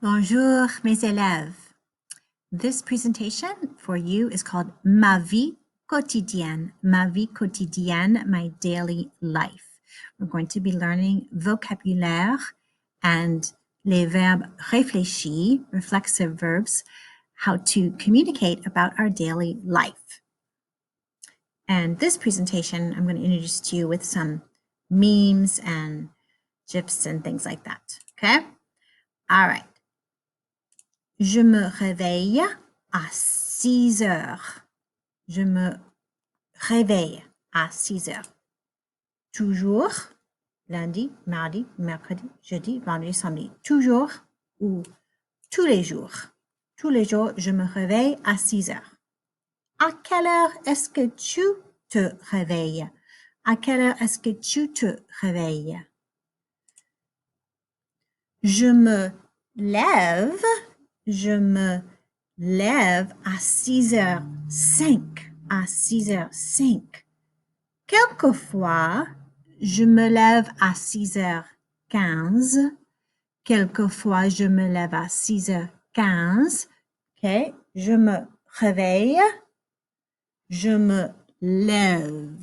Bonjour, mes élèves. This presentation for you is called Ma vie quotidienne. Ma vie quotidienne, my daily life. We're going to be learning vocabulaire and les verbes réfléchis, reflexive verbs, how to communicate about our daily life. And this presentation, I'm going to introduce to you with some memes and GIFs and things like that. Okay? All right. Je me réveille à 6 heures. Je me réveille à 6 heures. Toujours, lundi, mardi, mercredi, jeudi, vendredi, samedi. Toujours ou tous les jours. Tous les jours, je me réveille à 6 heures. À quelle heure est-ce que tu te réveilles? À quelle heure est-ce que tu te réveilles? Je me lève à 6h05, à 6h05. Quelquefois, je me lève à 6h15. Quelquefois, je me lève à 6h15. OK? Je me réveille. Je me lève.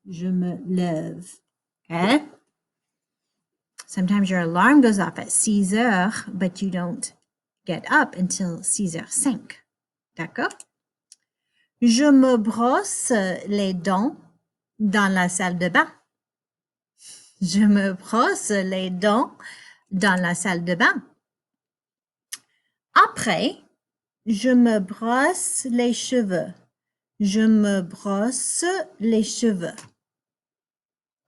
Je me lève. OK? Sometimes your alarm goes off at 6 heures, but you don't get up until 6h05. D'accord? Je me brosse les dents dans la salle de bain. Je me brosse les dents dans la salle de bain. Après, je me brosse les cheveux. Je me brosse les cheveux.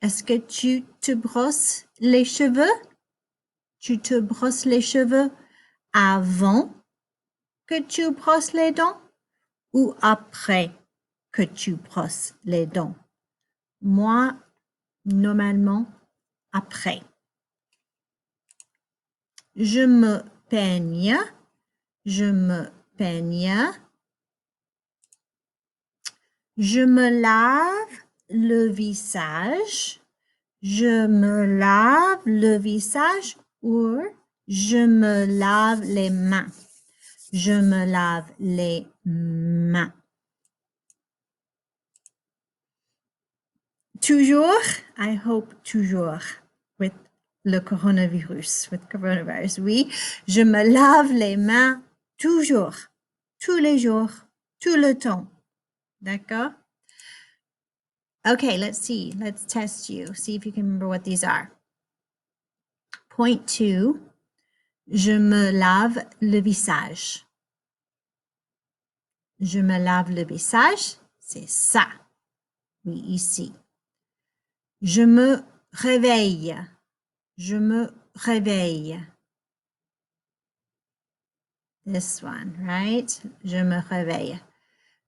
Est-ce que tu te brosses les cheveux? Tu te brosses les cheveux avant que tu brosses les dents ou après que tu brosses les dents? Moi, normalement, après. Je me peigne. Je me peigne. Je me lave le visage. Je me lave le visage ou je me lave les mains. Je me lave les mains. Toujours, I hope toujours, with le coronavirus, with coronavirus. Oui, je me lave les mains toujours, tous les jours, tout le temps. D'accord? Okay, let's see. Let's test you. See if you can remember what these are. Point 2. Je me lave le visage. Je me lave le visage, c'est ça. Oui, ici. Je me réveille. Je me réveille. This one, right? Je me réveille.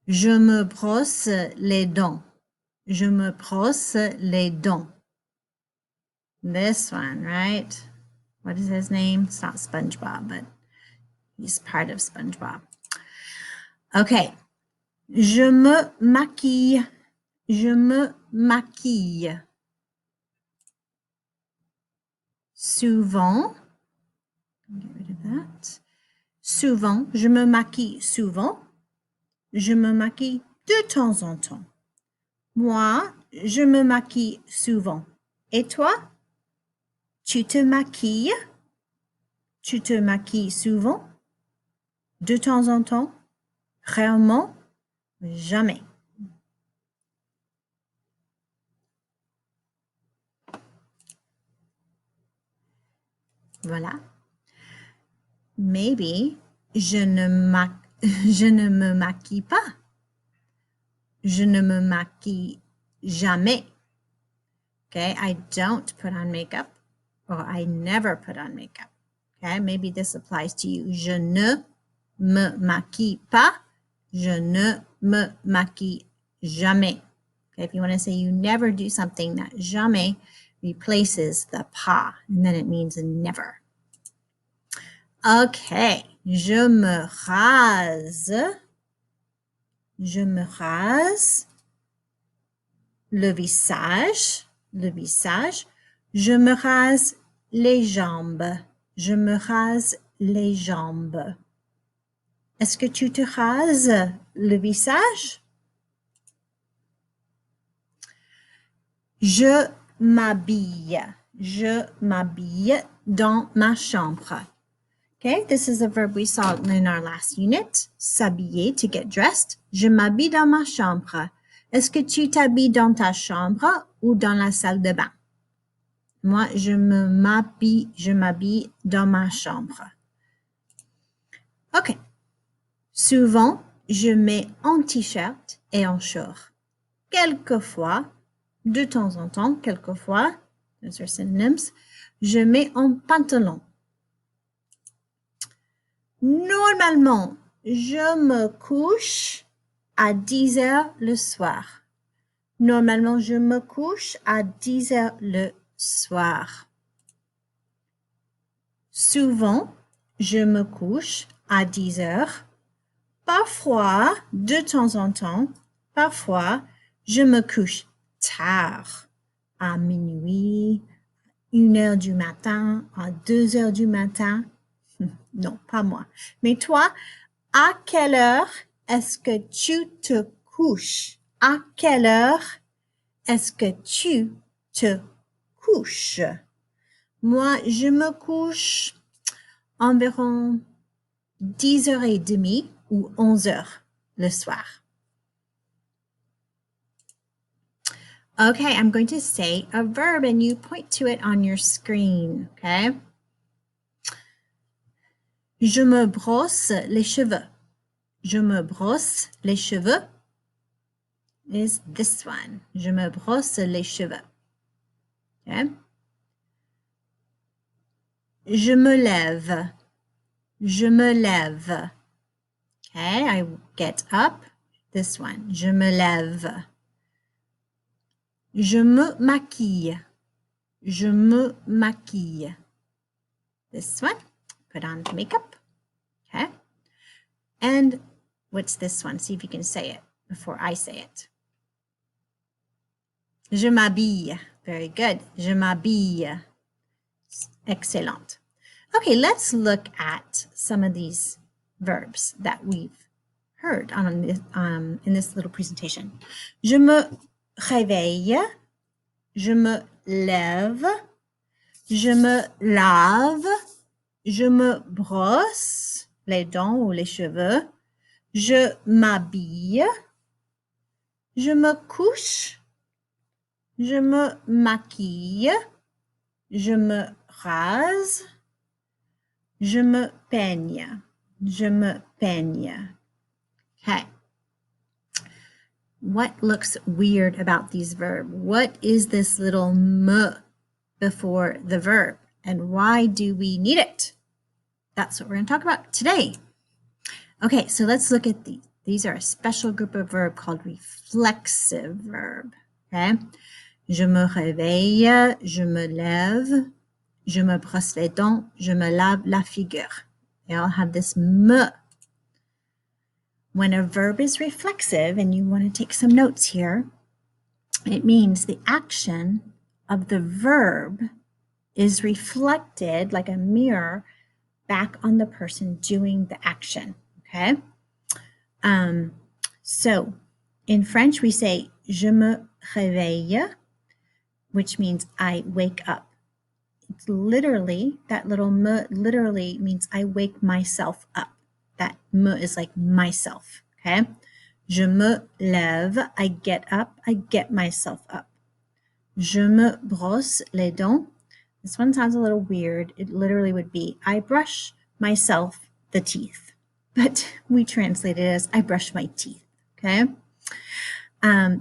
Je me brosse les dents. Je me brosse les dents. This one, right? What is his name? It's not SpongeBob, but he's part of SpongeBob. Okay. Je me maquille. Je me maquille. Souvent. Get rid of that. Souvent. Je me maquille souvent. Je me maquille de temps en temps. Moi, je me maquille souvent. Et toi? Tu te maquilles? Tu te maquilles souvent? De temps en temps? Rarement? Jamais. Voilà. Maybe je ne me maquille pas. Je ne me maquille jamais. Okay, I don't put on makeup or I never put on makeup. Okay, maybe this applies to you. Je ne me maquille pas. Je ne me maquille jamais. Okay, if you want to say you never do something, that jamais replaces the pas, and then it means never. Okay, je me rase. Je me rase le visage. Le visage. Je me rase les jambes. Je me rase les jambes? Est-ce que tu te rases le visage? Je m'habille. Je m'habille dans ma chambre. Okay, this is a verb we saw in our last unit. S'habiller, to get dressed. Je m'habille dans ma chambre. Est-ce que tu t'habilles dans ta chambre ou dans la salle de bain? Moi, je m'habille dans ma chambre. OK. Souvent, je mets en t-shirt et en short. Quelquefois, de temps en temps, quelquefois, those are synonyms, je mets en pantalon. Normalement, je me couche à 10 heures le soir. Normalement, je me couche à 10 heures le soir. Souvent, je me couche à 10 heures. Parfois, de temps en temps, parfois, je me couche tard, à minuit, 1 heure du matin, à 2 heures du matin. Non, pas moi. Mais toi, à quelle heure est-ce que tu te couches? À quelle heure est-ce que tu te couches? Moi, je me couche environ 10h30 ou 11h le soir. Okay, I'm going to say a verb and you point to it on your screen, okay? Je me brosse les cheveux. Je me brosse les cheveux is this one. Je me brosse les cheveux. Okay? Je me lève. Je me lève. Okay, I get up. This one. Je me lève. Je me maquille. Je me maquille. This one. Put on makeup. Okay. And what's this one? See if you can say it before I say it. Je m'habille. Very good. Je m'habille. Excellent. Okay, let's look at some of these verbs that we've heard in this little presentation. Je me réveille. Je me lève. Je me lave. Je me brosse les dents ou les cheveux. Je m'habille. Je me couche. Je me maquille. Je me rase. Je me peigne. Je me peigne. Okay. What looks weird about these verbs? What is this little m before the verb? And why do we need it? That's what we're going to talk about today. Okay, so let's look at these. These are a special group of verbs called reflexive verb. Okay. Je me réveille, je me lève, je me brosse les dents, je me lave la figure. They all have this m. When a verb is reflexive, and you want to take some notes here, it means the action of the verb is reflected like a mirror back on the person doing the action, okay? So in French, we say, je me réveille, which means I wake up. It's literally, that little m literally means I wake myself up. That m is like myself, okay? Je me lève, I get up, I get myself up. Je me brosse les dents. This one sounds a little weird. It literally would be, I brush myself the teeth. But we translate it as, I brush my teeth, okay?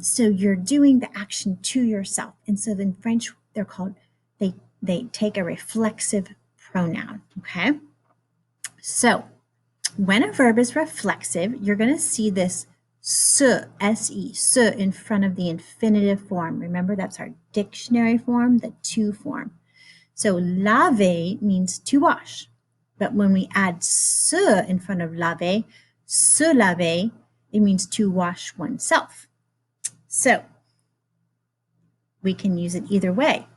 So you're doing the action to yourself. And so in French, they're called, they take a reflexive pronoun, okay? So when a verb is reflexive, you're going to see this se, S-E, se in front of the infinitive form. Remember, that's our dictionary form, the to form. So laver means to wash. But when we add se in front of laver, se laver, it means to wash oneself. So we can use it either way.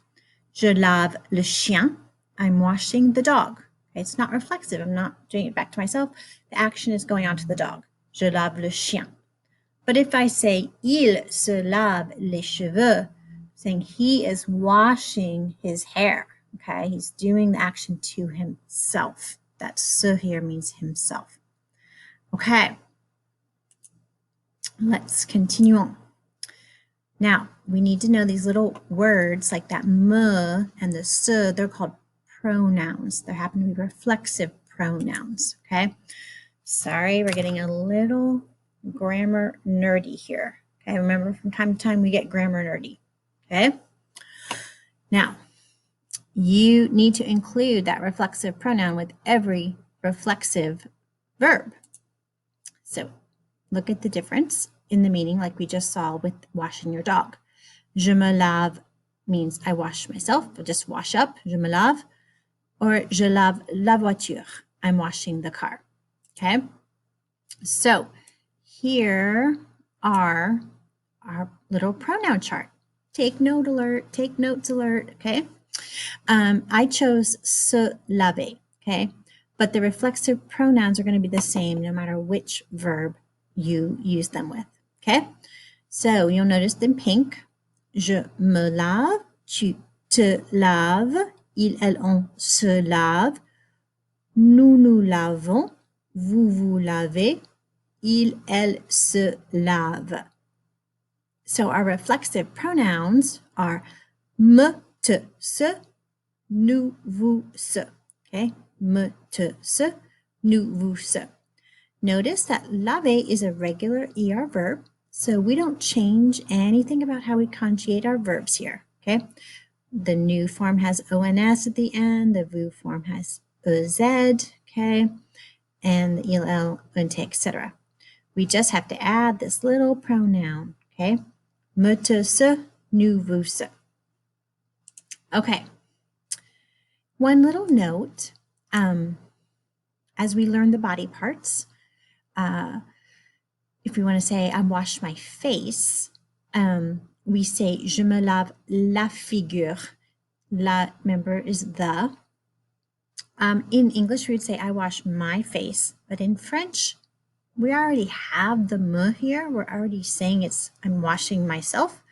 Je lave le chien. I'm washing the dog. Okay, it's not reflexive. I'm not doing it back to myself. The action is going on to the dog. Je lave le chien. But if I say il se lave les cheveux, saying he is washing his hair, okay? He's doing the action to himself. That se here means himself. Okay, let's continue on. Now, we need to know these little words like that me and the se, they're called pronouns. They happen to be reflexive pronouns, okay? Sorry, we're getting a little grammar nerdy here. Okay, remember from time to time we get grammar nerdy. Okay, now you need to include that reflexive pronoun with every reflexive verb. So look at the difference in the meaning like we just saw with washing your dog. Je me lave means I wash myself, but just wash up, je me lave. Or je lave la voiture, I'm washing the car. Okay, so here are our little pronoun chart. Take note alert, take notes alert, okay? I chose se laver, okay? But the reflexive pronouns are going to be the same no matter which verb you use them with, okay? So you'll notice in pink, je me lave, tu te laves, il, elle, on se lave, nous nous lavons, vous vous lavez, il, elle se lave. So our reflexive pronouns are me, te, se, nous, vous, se. Okay, me, te, se, nous, vous, se. Notice that laver is a regular ER verb, so we don't change anything about how we conjugate our verbs here. Okay, the nous form has ONS at the end, the vous form has EZ, okay, and the IL, UNT, etc. We just have to add this little pronoun, okay? Me, te, se, nous, vous, se. Okay. One little note, as we learn the body parts, if we want to say I wash my face, we say je me lave la figure. La, remember, is the. In English, we would say I wash my face, but in French, we already have the me here. We're already saying it's I'm washing myself.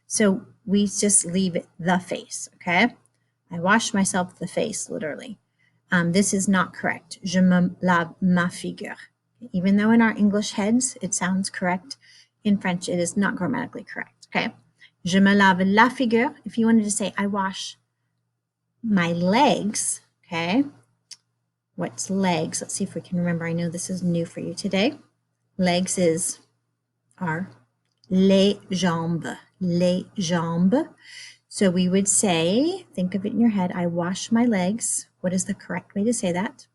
So we just leave it the face, okay? I wash myself the face, literally. This is not correct. Je me lave ma figure. Even though in our English heads it sounds correct, in French it is not grammatically correct, okay? Je me lave la figure. If you wanted to say I wash my legs, okay? What's legs? Let's see if we can remember. I know this is new for you today. Legs are les jambes, les jambes. So we would say, think of it in your head, I wash my legs. What is the correct way to say that?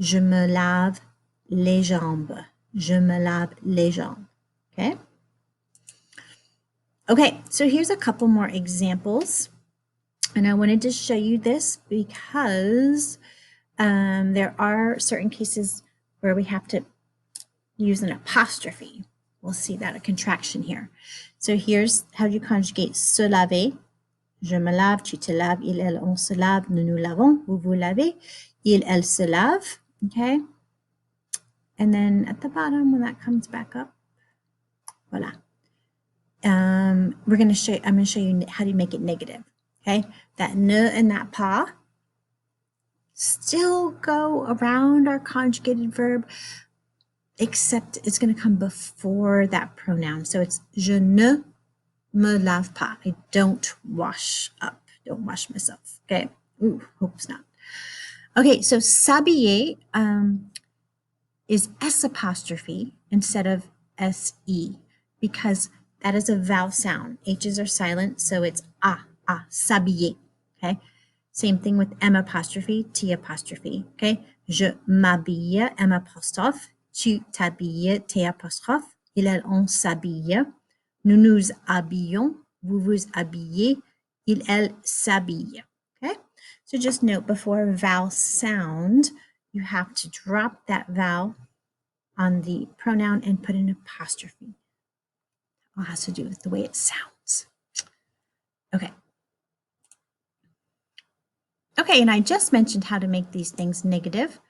Je me lave les jambes. Je me lave les jambes. Okay? Okay, so here's a couple more examples. And I wanted to show you this because there are certain cases where we have to use an apostrophe. We'll see that, a contraction here. So here's how you conjugate se laver. Je me lave, tu te laves, il, elle, on se lave, nous nous lavons, vous vous lavez, il, elle se lave. Okay? And then at the bottom, when that comes back up, voila. I'm going to show you how to make it negative. Okay? That ne and that pas still go around our conjugated verb, except it's going to come before that pronoun. So it's je ne me lave pas. I don't wash up. Don't wash myself. Okay. Ooh, hope it's not. Okay, so s'habiller is S apostrophe instead of S-E because that is a vowel sound. H's are silent, so it's s'habiller. Okay. Same thing with M apostrophe, T apostrophe. Okay. Je m'habille, M apostrophe. Tu t'habilles, T apostrophe. Il, elle, on s'habille. Nous nous habillons. Vous vous habillez. Il, elle s'habille. Okay? So just note before a vowel sound, you have to drop that vowel on the pronoun and put an apostrophe. It all has to do with the way it sounds. Okay. Okay, and I just mentioned how to make these things negative.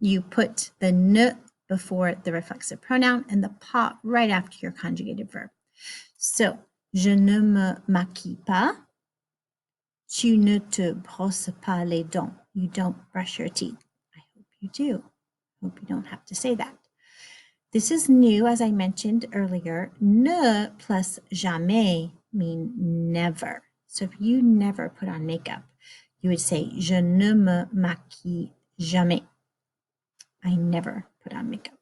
You put the ne before the reflexive pronoun and the pas right after your conjugated verb. So, je ne me maquille pas. Tu ne te brosses pas les dents. You don't brush your teeth. I hope you do. Hope you don't have to say that. This is new, as I mentioned earlier. Ne plus jamais mean never. So if you never put on makeup, you would say, je ne me maquille jamais. I never put on makeup.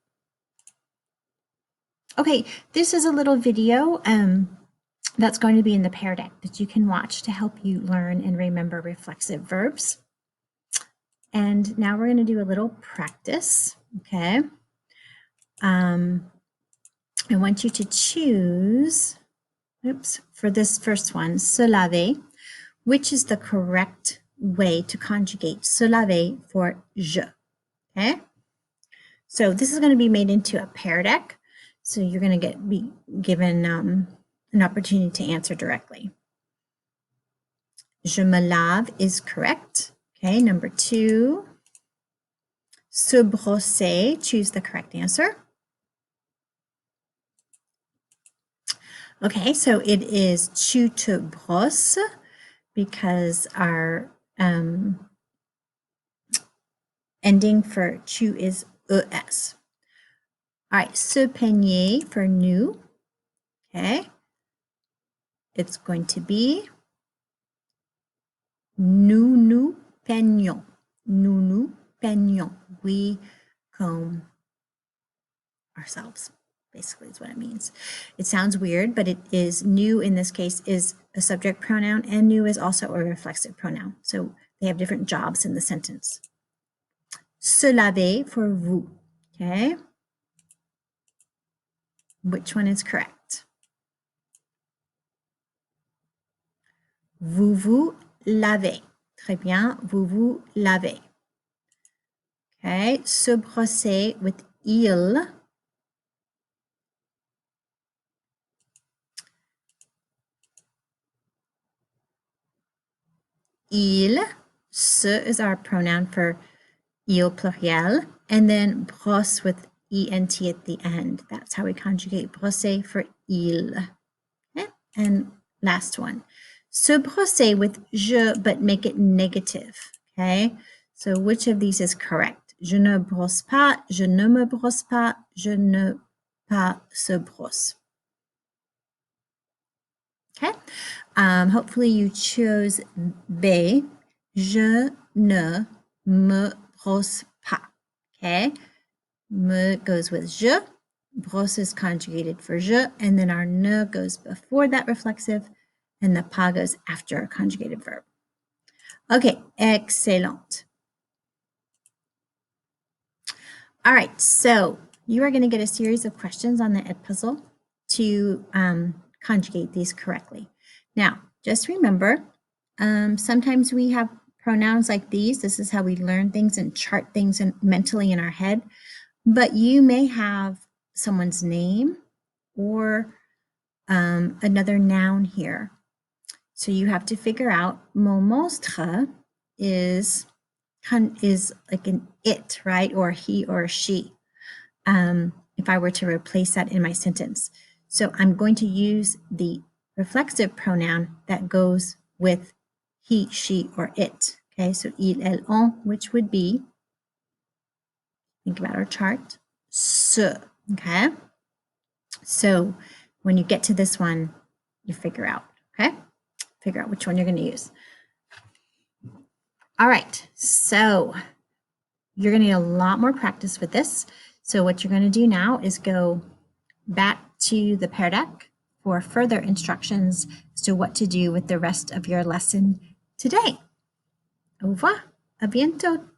Okay, this is a little video that's going to be in the Pear Deck that you can watch to help you learn and remember reflexive verbs. And now we're going to do a little practice, okay? I want you to choose, for this first one, se laver, which is the correct way to conjugate se laver for je, okay? So this is going to be made into a Pear Deck, so you're going to be given an opportunity to answer directly. Je me lave is correct, okay? Number 2, se brosser, choose the correct answer. Okay, so it is tu te brosses because our ending for tu is es. All right, se peigner for nous. Okay, it's going to be nous nous peignons. Nous nous peignons. We comb ourselves. Basically is what it means. It sounds weird, but it is nous in this case is a subject pronoun, and nous is also a reflexive pronoun. So they have different jobs in the sentence. Se laver for vous. Okay. Which one is correct? Vous vous lavez. Très bien. Vous vous lavez. Okay. Se brosser with il. Il. Se is our pronoun for il pluriel. And then brosse with ent at the end. That's how we conjugate brosser for il. Okay. And last one. Se brosser with je, but make it negative. Okay. So which of these is correct? Je ne brosse pas, je ne me brosse pas, je ne pas se brosse. Okay. Hopefully you chose B. Je ne me brosse pas. Okay. Me goes with je. Brosse is conjugated for je, and then our ne goes before that reflexive, and the pas goes after a conjugated verb. Okay, excellent. All right, so you are going to get a series of questions on the Edpuzzle to conjugate these correctly. Now, just remember, sometimes we have pronouns like these. This is how we learn things and chart things mentally in our head. But you may have someone's name or another noun here. So you have to figure out mon monstre is like an it, right? Or he or she. If I were to replace that in my sentence. So I'm going to use the reflexive pronoun that goes with he, she, or it. Okay, so il, elle, on, which would be, think about our chart, se. Okay, so when you get to this one, you figure out, okay? Figure out which one you're going to use. All right, so you're going to need a lot more practice with this. So what you're going to do now is go back to the Pear Deck for further instructions as to what to do with the rest of your lesson today. Au revoir, à bientôt.